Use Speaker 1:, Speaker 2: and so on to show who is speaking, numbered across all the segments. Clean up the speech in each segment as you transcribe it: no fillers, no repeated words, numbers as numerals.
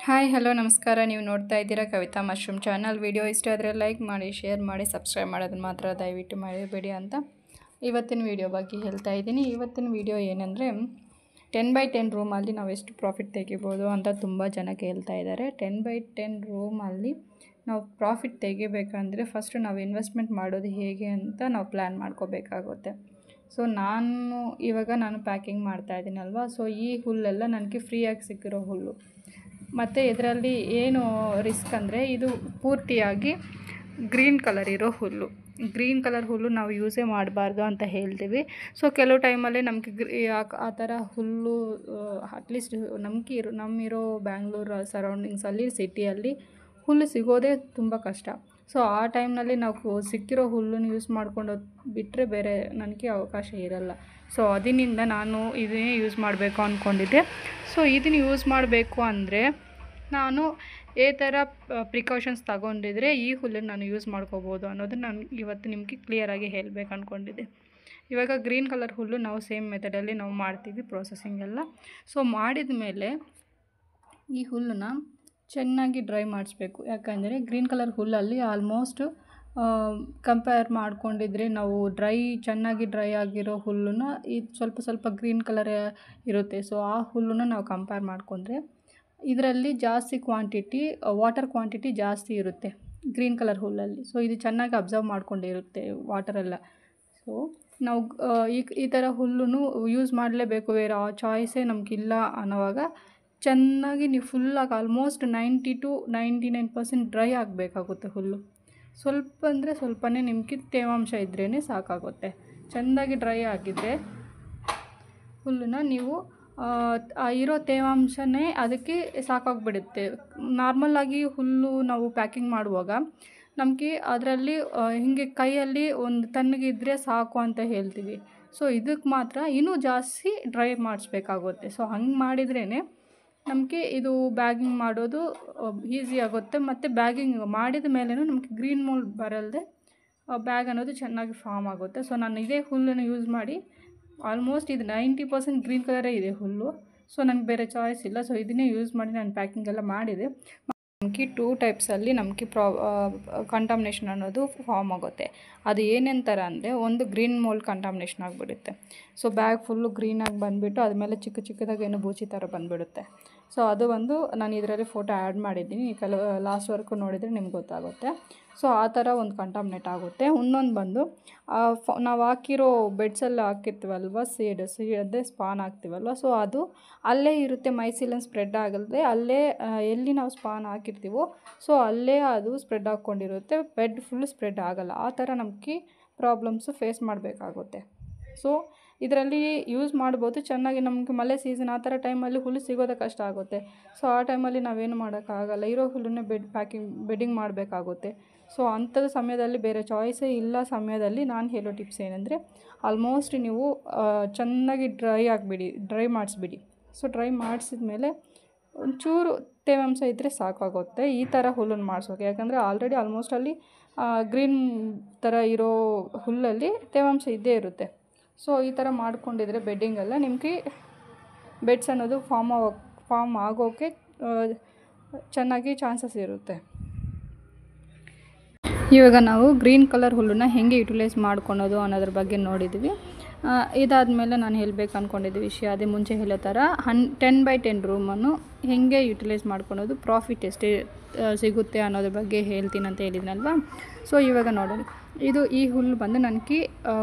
Speaker 1: Hi hello ನಮಸ್ಕಾರ. ನೀವು ನೋಡ್ತಾ ಇದ್ದೀರಾ ಕವಿತಾ ಮಶ್ರೂಮ್ ಚಾನಲ್. ವಿಡಿಯೋ ಇಷ್ಟ ಆದರೆ ಲೈಕ್ ಮಾಡಿ, ಶೇರ್ ಮಾಡಿ, ಸಬ್ಸ್ಕ್ರೈಬ್ ಮಾಡೋದನ್ನು ಮಾತ್ರ ದಯವಿಟ್ಟು ಮರೆಯಬೇಡಿ ಅಂತ ಇವತ್ತಿನ ವಿಡಿಯೋ ಬಗ್ಗೆ ಹೇಳ್ತಾ ಇದ್ದೀನಿ. ಇವತ್ತಿನ ವಿಡಿಯೋ ಏನಂದರೆ 10x10 ರೂಮಲ್ಲಿ ನಾವು ಎಷ್ಟು ಪ್ರಾಫಿಟ್ ತೆಗಿಬೋದು ಅಂತ ತುಂಬ ಜನ ಕೇಳ್ತಾ ಇದ್ದಾರೆ. 10x10 ರೂಮಲ್ಲಿ ನಾವು ಪ್ರಾಫಿಟ್ ತೆಗಿಬೇಕಂದ್ರೆ ಫಸ್ಟು ನಾವು ಇನ್ವೆಸ್ಟ್ಮೆಂಟ್ ಮಾಡೋದು ಹೇಗೆ ಅಂತ ನಾವು ಪ್ಲ್ಯಾನ್ ಮಾಡ್ಕೋಬೇಕಾಗುತ್ತೆ. ಸೊ ನಾನು ಪ್ಯಾಕಿಂಗ್ ಮಾಡ್ತಾ ಇದ್ದೀನಲ್ವ, ಸೊ ಈ ಹುಲ್ಲೆಲ್ಲ ನನಗೆ ಫ್ರೀಯಾಗಿ ಸಿಕ್ಕಿರೋ ಹುಲ್ಲು. ಮತ್ತು ಇದರಲ್ಲಿ ಏನು ರಿಸ್ಕ್ ಅಂದರೆ ಇದು ಪೂರ್ತಿಯಾಗಿ ಗ್ರೀನ್ ಕಲರ್ ಇರೋ ಹುಲ್ಲು. ಗ್ರೀನ್ ಕಲರ್ ಹುಲ್ಲು ನಾವು ಯೂಸೇ ಮಾಡಬಾರ್ದು ಅಂತ ಹೇಳ್ತೀವಿ. ಸೊ ಕೆಲವು ಟೈಮಲ್ಲಿ ನಮಗೆ ಆ ಥರ ಹುಲ್ಲು ಅಟ್ಲೀಸ್ಟ್ ನಮ್ಮಿರೋ ಬ್ಯಾಂಗ್ಳೂರು ಸರೌಂಡಿಂಗ್ಸಲ್ಲಿ ಸಿಟಿಯಲ್ಲಿ ಹುಲ್ಲು ಸಿಗೋದೇ ತುಂಬ ಕಷ್ಟ. ಸೊ ಆ ಟೈಮ್ನಲ್ಲಿ ನಾವು ಸಿಕ್ಕಿರೋ ಹುಲ್ಲನ್ನು ಯೂಸ್ ಮಾಡ್ಕೊಂಡು ಬಿಟ್ಟರೆ ಬೇರೆ ನನಗೆ ಅವಕಾಶ ಇರಲ್ಲ. ಸೊ ಅದರಿಂದ ನಾನು ಇದನ್ನೇ ಯೂಸ್ ಮಾಡಬೇಕು ಅಂದ್ಕೊಂಡಿದ್ದೆ. ಸೊ ಇದನ್ನು ಯೂಸ್ ಮಾಡಬೇಕು ಅಂದರೆ ನಾನು ಈ ಥರ ಪ್ರಿಕಾಷನ್ಸ್ ತಗೊಂಡಿದ್ರೆ ಈ ಹುಲ್ಲನ್ನು ನಾನು ಯೂಸ್ ಮಾಡ್ಕೋಬೋದು ಅನ್ನೋದನ್ನು ನಾನು ಇವತ್ತು ನಿಮಗೆ ಕ್ಲಿಯರಾಗಿ ಹೇಳಬೇಕು ಅಂದ್ಕೊಂಡಿದ್ದೆ. ಇವಾಗ ಗ್ರೀನ್ ಕಲರ್ ಹುಲ್ಲು ನಾವು ಸೇಮ್ ಮೆಥಡಲ್ಲಿ ನಾವು ಮಾಡ್ತೀವಿ ಪ್ರೊಸೆಸಿಂಗ್ ಎಲ್ಲ. ಸೊ ಮಾಡಿದ ಮೇಲೆ ಈ ಹುಲ್ಲನ್ನು ಚೆನ್ನಾಗಿ ಡ್ರೈ ಮಾಡಿಸ್ಬೇಕು. ಯಾಕಂದರೆ ಗ್ರೀನ್ ಕಲರ್ ಹುಲ್ಲಲ್ಲಿ ಆಲ್ಮೋಸ್ಟ್ ಕಂಪೇರ್ ಮಾಡ್ಕೊಂಡಿದ್ರೆ ನಾವು ಚೆನ್ನಾಗಿ ಡ್ರೈ ಆಗಿರೋ ಹುಲ್ಲನ್ನು ಇದು ಸ್ವಲ್ಪ ಗ್ರೀನ್ ಕಲರ್ ಇರುತ್ತೆ. ಸೊ ಆ ಹುಲ್ಲನ್ನು ನಾವು ಕಂಪೇರ್ ಮಾಡಿಕೊಂಡ್ರೆ ಇದರಲ್ಲಿ ಜಾಸ್ತಿ ವಾಟರ್ ಕ್ವಾಂಟಿಟಿ ಜಾಸ್ತಿ ಇರುತ್ತೆ ಗ್ರೀನ್ ಕಲರ್ ಹುಲ್ಲಲ್ಲಿ. ಸೊ ಇದು ಚೆನ್ನಾಗಿ ಅಬ್ಸರ್ವ್ ಮಾಡ್ಕೊಂಡಿರುತ್ತೆ ವಾಟರೆಲ್ಲ. ಸೊ ನಾವು ಈ ಥರ ಹುಲ್ಲನ್ನು ಯೂಸ್ ಮಾಡಲೇಬೇಕು, ಬೇರೆ ಆ ಚಾಯ್ಸೇ ನಮಗಿಲ್ಲ ಅನ್ನೋವಾಗ ಚೆನ್ನಾಗಿ ನೀವು ಫುಲ್ಲಾಗಿ ಆಲ್ಮೋಸ್ಟ್ 90 to 99% ಡ್ರೈ ಆಗಬೇಕಾಗುತ್ತೆ ಹುಲ್ಲು. ಸ್ವಲ್ಪ ಅಂದರೆ ಸ್ವಲ್ಪನೇ ನಿಮಗೆ ತೇವಾಂಶ ಇದ್ರೇ ಸಾಕಾಗುತ್ತೆ. ಚೆಂದಾಗಿ ಡ್ರೈ ಆಗಿದ್ದರೆ ಹುಲ್ಲನ್ನು ನೀವು ಇರೋ ತೇವಾಂಶನೇ ಅದಕ್ಕೆ ಸಾಕಾಗಿಬಿಡುತ್ತೆ. ನಾರ್ಮಲಾಗಿ ಹುಲ್ಲು ನಾವು ಪ್ಯಾಕಿಂಗ್ ಮಾಡುವಾಗ ನಮಗೆ ಅದರಲ್ಲಿ ಹೀಗೆ ಕೈಯಲ್ಲಿ ಒಂದು ತಣ್ಣಗಿದ್ರೆ ಸಾಕು ಅಂತ ಹೇಳ್ತೀವಿ. ಸೊ ಇದಕ್ಕೆ ಮಾತ್ರ ಇನ್ನೂ ಜಾಸ್ತಿ ಡ್ರೈ ಮಾಡಿಸ್ಬೇಕಾಗುತ್ತೆ. ಸೊ ಹಂಗೆ ಮಾಡಿದ್ರೇ ನಮಗೆ ಇದು ಬ್ಯಾಗಿಂಗ್ ಮಾಡೋದು ಈಸಿ ಆಗುತ್ತೆ. ಮತ್ತು ಬ್ಯಾಗಿಂಗ್ ಮಾಡಿದ ಮೇಲೂ ನಮಗೆ ಗ್ರೀನ್ ಮೋಲ್ಡ್ ಬರಲ್ಲದೆ ಬ್ಯಾಗ್ ಅನ್ನೋದು ಚೆನ್ನಾಗಿ ಫಾರ್ಮ್ ಆಗುತ್ತೆ. ಸೊ ನಾನು ಇದೇ ಹುಲ್ಲನ್ನು ಯೂಸ್ ಮಾಡಿ ಆಲ್ಮೋಸ್ಟ್ ಇದು 90% ಗ್ರೀನ್ ಕಲರೇ ಇದೆ ಹುಲ್ಲು. ಸೊ ನನಗೆ ಬೇರೆ ಚಾಯ್ಸ್ ಇಲ್ಲ. ಸೊ ಇದನ್ನೇ ಯೂಸ್ ಮಾಡಿ ನಾನು ಪ್ಯಾಕಿಂಗ್ ಎಲ್ಲ ಮಾಡಿದೆ. ನಮಗೆ 2 ಟೈಪ್ಸಲ್ಲಿ ನಮಗೆ ಕಂಟಾಮಿನೇಷನ್ ಅನ್ನೋದು ಫಾರ್ಮ್ ಆಗುತ್ತೆ. ಅದು ಏನೆಂಥರ ಅಂದರೆ, ಒಂದು ಗ್ರೀನ್ ಮೋಲ್ಡ್ ಕಂಟಾಮಿನೇಷನ್ ಆಗಿಬಿಡುತ್ತೆ. ಸೊ ಬ್ಯಾಗ್ ಫುಲ್ಲು ಗ್ರೀನಾಗಿ ಬಂದುಬಿಟ್ಟು ಅದ್ಮೇಲೆ ಚಿಕ್ಕದಾಗಿ ಏನೋ ಬೂಚಿ ಥರ ಬಂದುಬಿಡುತ್ತೆ. ಸೊ ಅದು ನಾನು ಇದರಲ್ಲಿ ಫೋಟೋ ಆ್ಯಡ್ ಮಾಡಿದ್ದೀನಿ. ಲಾಸ್ಟ್ವರೆಗೂ ನೋಡಿದರೆ ನಿಮ್ಗೆ ಗೊತ್ತಾಗುತ್ತೆ. ಸೊ ಆ ಥರ ಒಂದು ಕಂಟಾಮಿನೇಟ್ ಆಗುತ್ತೆ. ಇನ್ನೊಂದು ಬಂದು ನಾವು ಹಾಕಿರೋ ಬೆಡ್ಸಲ್ಲಿ ಹಾಕಿರ್ತೀವಲ್ವ, ಅದೇ ಸ್ಪಾನ್ ಹಾಕ್ತೀವಲ್ವ, ಸೊ ಅದು ಅಲ್ಲೇ ಇರುತ್ತೆ. ಮೈಸಿಲನ್ ಸ್ಪ್ರೆಡ್ ಆಗಲ್ದೆ ಅಲ್ಲೇ ಎಲ್ಲಿ ನಾವು ಸ್ಪಾನ್ ಹಾಕಿರ್ತೀವೋ ಸೊ ಅಲ್ಲೇ ಅದು ಸ್ಪ್ರೆಡ್ ಹಾಕ್ಕೊಂಡಿರುತ್ತೆ. ಬೆಡ್ ಫುಲ್ ಸ್ಪ್ರೆಡ್ ಆಗಲ್ಲ. ಆ ಥರ ನಮಗೆ ಪ್ರಾಬ್ಲಮ್ಸು ಫೇಸ್ ಮಾಡಬೇಕಾಗುತ್ತೆ. ಸೊ ಇದರಲ್ಲಿ ಯೂಸ್ ಮಾಡ್ಬೋದು ಚೆನ್ನಾಗಿ. ನಮಗೆ ಮಳೆ ಸೀಸನ್ ಆ ಥರ ಟೈಮಲ್ಲಿ ಹುಲ್ಲು ಸಿಗೋದೇ ಕಷ್ಟ ಆಗುತ್ತೆ. ಸೊ ಆ ಟೈಮಲ್ಲಿ ನಾವೇನು ಮಾಡೋಕ್ಕಾಗಲ್ಲ, ಇರೋ ಹುಲ್ಲನ್ನೇ ಬೆಡ್ಡಿಂಗ್ ಮಾಡಬೇಕಾಗುತ್ತೆ. ಸೊ ಅಂಥದ್ದು ಸಮಯದಲ್ಲಿ ಬೇರೆ ಚಾಯ್ಸೇ ಇಲ್ಲ ಸಮಯದಲ್ಲಿ ನಾನು ಹೇಳೋ ಟಿಪ್ಸ್ ಏನಂದರೆ, ಆಲ್ಮೋಸ್ಟ್ ನೀವು ಚೆನ್ನಾಗಿ ಡ್ರೈ ಮಾಡಿಸ್ಬಿಡಿ. ಸೊ ಡ್ರೈ ಮಾಡಿಸಿದ ಮೇಲೆ ಒಂಚೂರು ತೇವಾಂಶ ಇದ್ದರೆ ಸಾಕಾಗುತ್ತೆ ಈ ಥರ ಹುಲ್ಲನ್ನು ಮಾಡಿಸೋಕೆ. ಯಾಕಂದರೆ ಆಲ್ರೆಡಿ ಆಲ್ಮೋಸ್ಟ್ ಅಲ್ಲಿ ಗ್ರೀನ್ ಥರ ಇರೋ ಹುಲ್ಲಲ್ಲಿ ತೇವಾಂಶ ಇದ್ದೇ ಇರುತ್ತೆ. ಸೊ ಈ ಥರ ಮಾಡ್ಕೊಂಡಿದ್ರೆ ಬೆಡ್ಡಿಂಗೆಲ್ಲ ನಿಮಗೆ ಬೆಡ್ಸ್ ಅನ್ನೋದು ಫಾರ್ಮ್ ಆಗೋಕ್ಕೆ ಚೆನ್ನಾಗಿ ಚಾನ್ಸಸ್ ಇರುತ್ತೆ. ಇವಾಗ ನಾವು ಗ್ರೀನ್ ಕಲರ್ ಹುಲ್ಲನ್ನು ಹೇಗೆ ಯುಟಿಲೈಸ್ ಮಾಡ್ಕೊಳೋದು ಅನ್ನೋದ್ರ ಬಗ್ಗೆ ನೋಡಿದ್ವಿ. ಇದಾದಮೇಲೆ ನಾನು ಹೇಳಬೇಕು ಅಂದ್ಕೊಂಡಿದ್ದ ವಿಷಯ ಅದೇ ಮುಂಚೆ ಹೇಳೋ ಥರ 10x10 ರೂಮನ್ನು ಹೇಗೆ ಯುಟಿಲೈಸ್ ಮಾಡ್ಕೊಳೋದು, ಪ್ರಾಫಿಟ್ ಎಷ್ಟೇ ಸಿಗುತ್ತೆ ಅನ್ನೋದ್ರ ಬಗ್ಗೆ ಹೇಳ್ತೀನಿ ಅಂತ ಹೇಳಿದ್ನಲ್ವ. ಸೊ ಇವಾಗ ನೋಡೋಣ, ಈ ಹುಲ್ಲು ಬಂದು ನನಗೆ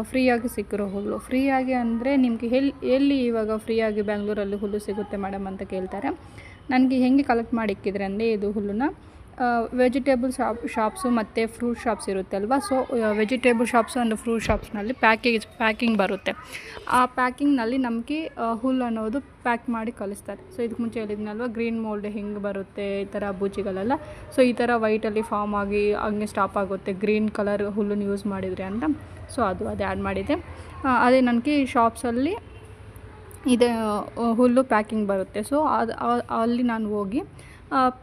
Speaker 1: ಫ್ರೀಯಾಗಿ ಸಿಕ್ಕಿರೋ ಹುಲ್ಲು. ಫ್ರೀಯಾಗಿ ಅಂದರೆ ನಿಮಗೆ ಎಲ್ಲಿ ಇವಾಗ ಫ್ರೀಯಾಗಿ ಬ್ಯಾಂಗ್ಳೂರಲ್ಲಿ ಹುಲ್ಲು ಸಿಗುತ್ತೆ ಮೇಡಮ್ ಅಂತ ಕೇಳ್ತಾರೆ. ನನಗೆ ಹೇಗೆ ಕಲೆಕ್ಟ್ ಮಾಡಿ ಇಕ್ಕಿದ್ರೆ ಅಂದರೆ, ಇದು ಹುಲ್ಲನ್ನು ವೆಜಿಟೇಬಲ್ ಶಾಪ್ಸು ಮತ್ತು ಫ್ರೂಟ್ ಶಾಪ್ಸ್ ಇರುತ್ತೆ ಅಲ್ವಾ. So vegetable shops and fruit ಶಾಪ್ಸ್ನಲ್ಲಿ ಪ್ಯಾಕಿಂಗ್ ಬರುತ್ತೆ. ಆ ಪ್ಯಾಕಿಂಗ್ನಲ್ಲಿ ನಮಗೆ ಹುಲ್ಲು ಅನ್ನೋದು ಪ್ಯಾಕ್ ಮಾಡಿ ಕಳಿಸ್ತಾರೆ. ಸೊ ಇದಕ್ಕೆ ಮುಂಚೆ ಹೇಳಿದ್ನಲ್ವ, ಗ್ರೀನ್ ಮೋಲ್ಡ್ ಹಿಂಗೆ ಬರುತ್ತೆ ಈ ಥರ ಬೂಚಿಗಳೆಲ್ಲ. ಸೊ ಈ ಥರ ವೈಟಲ್ಲಿ ಫಾರ್ಮ್ ಆಗಿ ಹಂಗೆ ಸ್ಟಾಪ್ ಆಗುತ್ತೆ ಗ್ರೀನ್ ಕಲರ್ ಹುಲ್ಲನ್ನು ಯೂಸ್ ಮಾಡಿದರೆ ಅಂತ. ಸೊ ಅದು ಆ್ಯಡ್ ಮಾಡಿದೆ. ಅದೇ ನನಗೆ ಶಾಪ್ಸಲ್ಲಿ ಇದೆ ಹುಲ್ಲು ಪ್ಯಾಕಿಂಗ್ ಬರುತ್ತೆ. ಸೊ ಅಲ್ಲಿ ನಾನು ಹೋಗಿ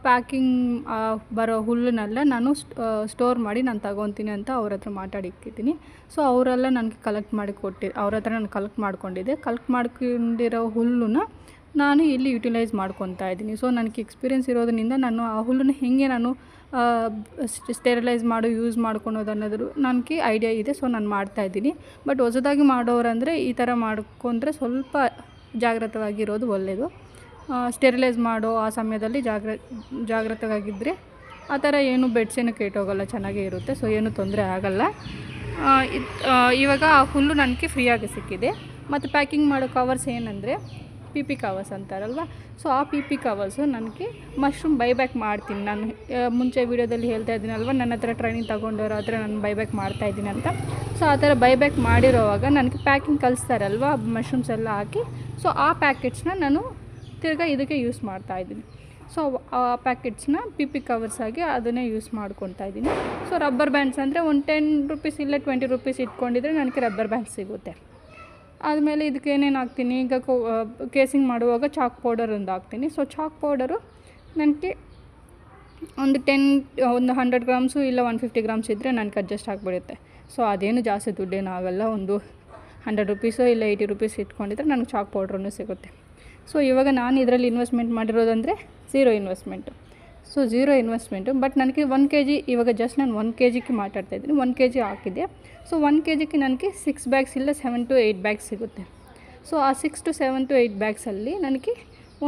Speaker 1: ಪ್ಯಾಕಿಂಗ್ ಬರೋ ಹುಲ್ಲನ್ನೆಲ್ಲ ನಾನು ಸ್ಟೋರ್ ಮಾಡಿ ನಾನು ತಗೊತೀನಿ ಅಂತ ಅವ್ರ ಹತ್ರ ಮಾತಾಡಿಕ್ಕಿದ್ದೀನಿ. ಸೊ ಅವರೆಲ್ಲ ನನಗೆ ಅವ್ರ ಹತ್ರ ನಾನು ಕಲೆಕ್ಟ್ ಮಾಡ್ಕೊಂಡಿದ್ದೆ. ಕಲೆಕ್ಟ್ ಮಾಡ್ಕೊಂಡಿರೋ ಹುಲ್ಲನ್ನ ನಾನು ಇಲ್ಲಿ ಯುಟಿಲೈಸ್ ಮಾಡ್ಕೊತಾ ಇದ್ದೀನಿ. ಸೊ ನನಗೆ ಎಕ್ಸ್ಪೀರಿಯೆನ್ಸ್ ಇರೋದ್ರಿಂದ ನಾನು ಆ ಹುಲ್ಲನ್ನು ಹೇಗೆ ನಾನು ಸ್ಟೆರಿಲೈಸ್ ಯೂಸ್ ಮಾಡ್ಕೊಳೋದು ಅನ್ನೋದು ನನಗೆ ಐಡಿಯಾ ಇದೆ. ಸೊ ನಾನು ಮಾಡ್ತಾಯಿದ್ದೀನಿ. ಬಟ್ ಹೊಸದಾಗಿ ಮಾಡೋರಂದರೆ ಈ ಥರ ಮಾಡ್ಕೊಂಡ್ರೆ ಸ್ವಲ್ಪ ಜಾಗ್ರತವಾಗಿರೋದು ಒಳ್ಳೆಯದು. ಸ್ಟೆರಿಲೈಸ್ ಮಾಡೋ ಆ ಸಮಯದಲ್ಲಿ ಜಾಗ್ರತವಾಗಿದ್ದರೆ ಆ ಥರ ಏನು ಬೆಡ್ಸ್ ಏನು ಕೆಟ್ಟೋಗಲ್ಲ, ಚೆನ್ನಾಗೇ ಇರುತ್ತೆ. ಸೊ ಏನೂ ತೊಂದರೆ ಆಗೋಲ್ಲ. ಇವಾಗ ಆ ಹುಲ್ಲು ನನಗೆ ಫ್ರೀಯಾಗಿ ಸಿಕ್ಕಿದೆ. ಮತ್ತು ಪ್ಯಾಕಿಂಗ್ ಮಾಡೋ ಕವರ್ಸ್ ಏನಂದರೆ PP ಕವರ್ಸ್ ಅಂತಾರಲ್ವ. ಸೊ ಆ PP ಕವರ್ಸು ನನಗೆ ಮಶ್ರೂಮ್ ಬೈಬ್ಯಾಕ್ ಮಾಡ್ತೀನಿ. ನಾನು ಮುಂಚೆ ವೀಡಿಯೋದಲ್ಲಿ ಹೇಳ್ತಾ ಇದ್ದೀನಲ್ವ, ನನ್ನ ಹತ್ರ ಟ್ರೈನಿಂಗ್ ತೊಗೊಂಡವ್ರ ಹತ್ರ ನಾನು ಬೈಬ್ಯಾಕ್ ಮಾಡ್ತಾಯಿದ್ದೀನಿ ಅಂತ. ಸೊ ಆ ಥರ ಬೈಬ್ಯಾಕ್ ಮಾಡಿರೋವಾಗ ನನಗೆ ಪ್ಯಾಕಿಂಗ್ ಕಲಿಸ್ತಾರಲ್ವ ಮಶ್ರೂಮ್ಸ್ ಎಲ್ಲ ಹಾಕಿ. ಸೊ ಆ ಪ್ಯಾಕೆಟ್ಸ್ನ ನಾನು ತಿರ್ಗಾ ಇದಕ್ಕೆ ಯೂಸ್ ಮಾಡ್ತಾಯಿದ್ದೀನಿ. ಸೊ ಆ ಪ್ಯಾಕೆಟ್ಸ್ನ PP ಕವರ್ಸ್ ಆಗಿ ಅದನ್ನೇ ಯೂಸ್ ಮಾಡ್ಕೊತಾ ಇದ್ದೀನಿ. ಸೊ ರಬ್ಬರ್ ಬ್ಯಾಂಡ್ಸ್ ಅಂದರೆ ಒಂದು 10 ರೂಪೀಸ್ ಇಲ್ಲ 20 ರೂಪೀಸ್ ಇಟ್ಕೊಂಡಿದ್ರೆ ನನಗೆ ರಬ್ಬರ್ ಬ್ಯಾಂಡ್ಸ್ ಸಿಗುತ್ತೆ. ಆದಮೇಲೆ ಇದಕ್ಕೆ ಏನೇನು ಹಾಕ್ತೀನಿ, ಈಗ ಕೇಸಿಂಗ್ ಮಾಡುವಾಗ ಚಾಕ್ ಪೌಡರ್ ಒಂದು ಹಾಕ್ತೀನಿ. ಸೊ ಚಾಕ್ ಪೌಡರು ನನಗೆ ಒಂದು 100 ಗ್ರಾಮ್ಸು ಇಲ್ಲ 150 ಗ್ರಾಮ್ಸ್ ಇದ್ದರೆ ನನಗೆ ಅಡ್ಜಸ್ಟ್ ಆಗಿಬಿಡುತ್ತೆ. ಸೊ ಅದೇನು ಜಾಸ್ತಿ ದುಡ್ಡೇನು ಆಗೋಲ್ಲ. ಒಂದು 100 ರೂಪೀಸೋ ಇಲ್ಲ 80 ರೂಪೀಸ್ ಇಟ್ಕೊಂಡಿದ್ರೆ ನನಗೆ ಚಾಕ್ ಪೌಡ್ರನ್ನು ಸಿಗುತ್ತೆ. ಸೊ ಇವಾಗ ನಾನು ಇದರಲ್ಲಿ ಇನ್ವೆಸ್ಟ್ಮೆಂಟ್ ಮಾಡಿರೋದಂದರೆ zero investment. So zero investment. But ನನಗೆ 1 kg ಇವಾಗ ಜಸ್ಟ್ ನಾನು 1 kgಗೆ ಮಾತಾಡ್ತಾಯಿದ್ದೀನಿ. 1 kg ಹಾಕಿದೆ. ಸೊ 1 kgಗೆ ನನಗೆ 6 ಬ್ಯಾಗ್ಸ್ ಇಲ್ಲ 7 to 8 ಬ್ಯಾಗ್ಸ್ ಸಿಗುತ್ತೆ. ಸೊ ಆ 6 to 7 to 8 ಬ್ಯಾಗ್ಸಲ್ಲಿ ನನಗೆ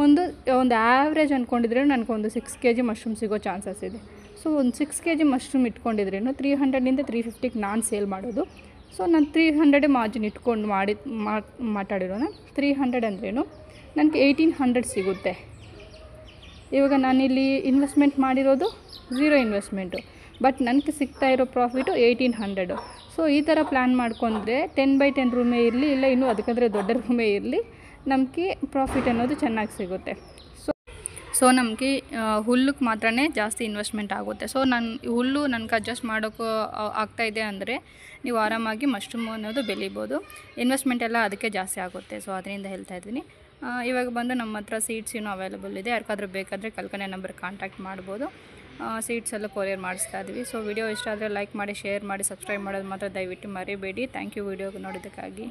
Speaker 1: ಒಂದು ಆ್ಯಾವ್ರೇಜ್ ಅಂದ್ಕೊಂಡಿದ್ರೆ ನನಗೊಂದು 6 kg ಮಶ್ರೂಮ್ ಸಿಗೋ ಚಾನ್ಸಸ್ ಇದೆ. ಸೊ ಒಂದು 6 kg ಮಶ್ರೂಮ್ ಇಟ್ಕೊಂಡಿದ್ರೇನು 300ಇಂದ 350ಗೆ ನಾನು ಸೇಲ್ ಮಾಡೋದು. ಸೊ ನಾನು 300 ಮಾರ್ಜಿನ್ ಇಟ್ಕೊಂಡು ಮಾತಾಡಿರೋಣ. 300 ಅಂದ್ರೇನು ನನಗೆ 1800 ಸಿಗುತ್ತೆ. ಇವಾಗ ನಾನಿಲ್ಲಿ ಇನ್ವೆಸ್ಟ್ಮೆಂಟ್ ಮಾಡಿರೋದು ಝೀರೋ ಇನ್ವೆಸ್ಟ್ಮೆಂಟು. ಬಟ್ ನನಗೆ ಸಿಗ್ತಾ ಇರೋ ಪ್ರಾಫಿಟು 1800. ಸೊ ಈ ಥರ ಪ್ಲ್ಯಾನ್ ಮಾಡ್ಕೊಂಡ್ರೆ 10x10 ರೂಮೇ ಇರಲಿ ಇಲ್ಲ ಇನ್ನೂ ಅದಕ್ಕಾದರೆ ದೊಡ್ಡ ರೂಮೇ ಇರಲಿ, ನಮಗೆ ಪ್ರಾಫಿಟ್ ಅನ್ನೋದು ಚೆನ್ನಾಗಿ ಸಿಗುತ್ತೆ. ಸೊ ನಮಗೆ ಹುಲ್ಲಕ್ಕೆ ಮಾತ್ರನೇ ಜಾಸ್ತಿ ಇನ್ವೆಸ್ಟ್ಮೆಂಟ್ ಆಗುತ್ತೆ. ಸೊ ಹುಲ್ಲು ನನಗೆ ಅಡ್ಜಸ್ಟ್ ಮಾಡೋಕ್ಕೂ ಆಗ್ತಾಯಿದೆ ಅಂದರೆ ನೀವು ಆರಾಮಾಗಿ ಮಶ್ರೂಮ್ ಅನ್ನೋದು ಬೆಳಿಬೋದು. ಇನ್ವೆಸ್ಟ್ಮೆಂಟ್ ಎಲ್ಲ ಅದಕ್ಕೆ ಜಾಸ್ತಿ ಆಗುತ್ತೆ. ಸೊ ಅದರಿಂದ ಹೇಳ್ತಾ ಇದ್ದೀನಿ. ಇವಾಗ ಬಂದು ನಮ್ಮ ಹತ್ರ ಸೀಡ್ಸ್ ಇನ್ನೂ ಅವೈಲೇಬಲ್ ಇದೆ. ಯಾರಿಗಾದ್ರೂ ಬೇಕಾದರೆ ಕಲ್ಪನೆ ನಂಬರ್ ಕಾಂಟ್ಯಾಕ್ಟ್ ಮಾಡ್ಬೋದು. ಸೀಡ್ಸ್ ಎಲ್ಲ ಕೊರಿಯರ್ ಮಾಡಿಸ್ತಾ ಇದ್ವಿ. ಸೊ ವಿಡಿಯೋ ಇಷ್ಟ ಆದರೆ ಲೈಕ್ ಮಾಡಿ, ಶೇರ್ ಮಾಡಿ, ಸಬ್ಸ್ಕ್ರೈಬ್ ಮಾಡೋದು ಮಾತ್ರ ದಯವಿಟ್ಟು ಮರಿಬೇಡಿ. Thank you video ನೋಡೋದಕ್ಕಾಗಿ.